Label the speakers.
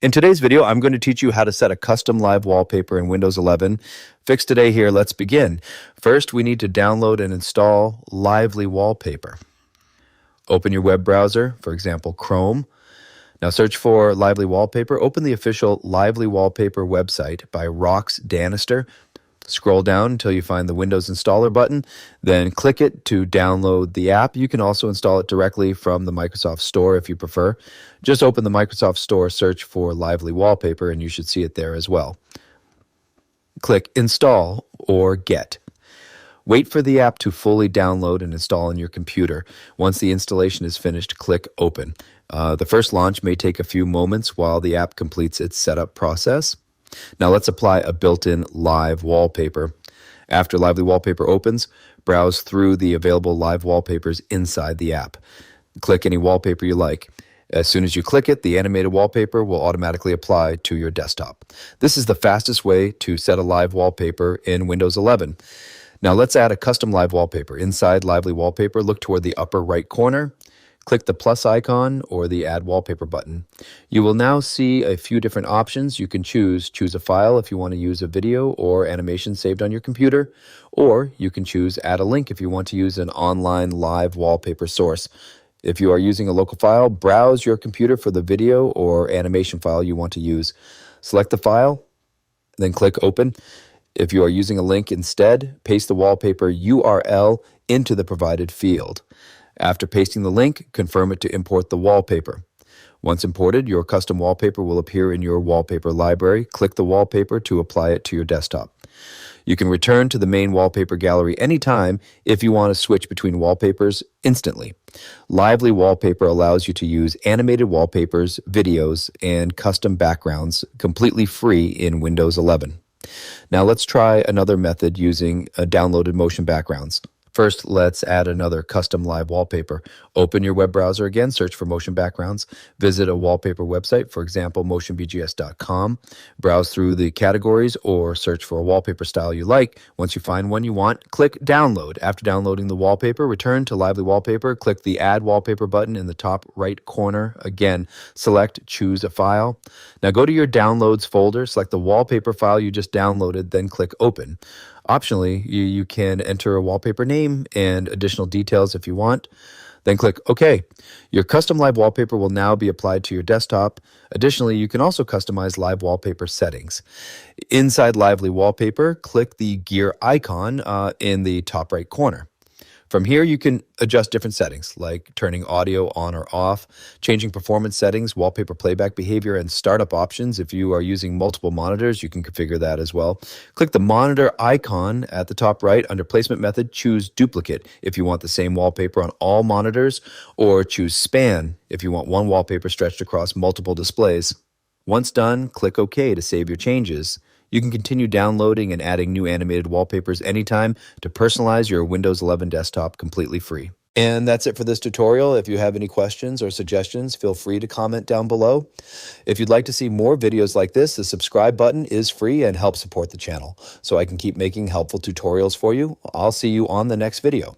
Speaker 1: In today's video, I'm going to teach you how to set a custom live wallpaper in Windows 11. Fix today here, let's begin. First, we need to download and install Lively Wallpaper. Open your web browser, for example, Chrome. Now search for Lively Wallpaper. Open the official Lively Wallpaper website by Rox Danister. Scroll down until you find the Windows Installer button, then click it to download the app. You can also install it directly from the Microsoft Store if you prefer. Just open the Microsoft Store, search for Lively Wallpaper, and you should see it there as well. Click Install or Get. Wait for the app to fully download and install on your computer. Once the installation is finished, click Open. The first launch may take a few moments while the app completes its setup process. Now let's apply a built-in live wallpaper. After Lively Wallpaper opens, browse through the available live wallpapers inside the app. Click any wallpaper you like. As soon as you click it, the animated wallpaper will automatically apply to your desktop. This is the fastest way to set a live wallpaper in Windows 11. Now let's add a custom live wallpaper. Inside Lively Wallpaper, look toward the upper right corner. Click the plus icon or the Add Wallpaper button. You will now see a few different options. You can choose a file if you want to use a video or animation saved on your computer, or you can choose Add a link if you want to use an online live wallpaper source. If you are using a local file, browse your computer for the video or animation file you want to use. Select the file, then click Open. If you are using a link instead, paste the wallpaper URL into the provided field. After pasting the link, confirm it to import the wallpaper. Once imported, your custom wallpaper will appear in your wallpaper library. Click the wallpaper to apply it to your desktop. You can return to the main wallpaper gallery anytime if you want to switch between wallpapers instantly. Lively Wallpaper allows you to use animated wallpapers, videos, and custom backgrounds completely free in Windows 11. Now let's try another method using downloaded motion backgrounds. First, let's add another custom live wallpaper. Open your web browser again, search for motion backgrounds, visit a wallpaper website, for example, motionbgs.com. Browse through the categories or search for a wallpaper style you like. Once you find one you want, click Download. After downloading the wallpaper, return to Lively Wallpaper, click the Add Wallpaper button in the top right corner. Again, select Choose a File. Now go to your Downloads folder, select the wallpaper file you just downloaded, then click Open. Optionally, you can enter a wallpaper name and additional details if you want. Then click OK. Your custom live wallpaper will now be applied to your desktop. Additionally, you can also customize live wallpaper settings. Inside Lively Wallpaper, click the gear icon in the top right corner. From here, you can adjust different settings, like turning audio on or off, changing performance settings, wallpaper playback behavior, and startup options. If you are using multiple monitors, you can configure that as well. Click the monitor icon at the top right. Under Placement Method, choose Duplicate if you want the same wallpaper on all monitors, or choose Span if you want one wallpaper stretched across multiple displays. Once done, click OK to save your changes. You can continue downloading and adding new animated wallpapers anytime to personalize your Windows 11 desktop completely free. And that's it for this tutorial. If you have any questions or suggestions, feel free to comment down below. If you'd like to see more videos like this, the subscribe button is free and helps support the channel so I can keep making helpful tutorials for you. I'll see you on the next video.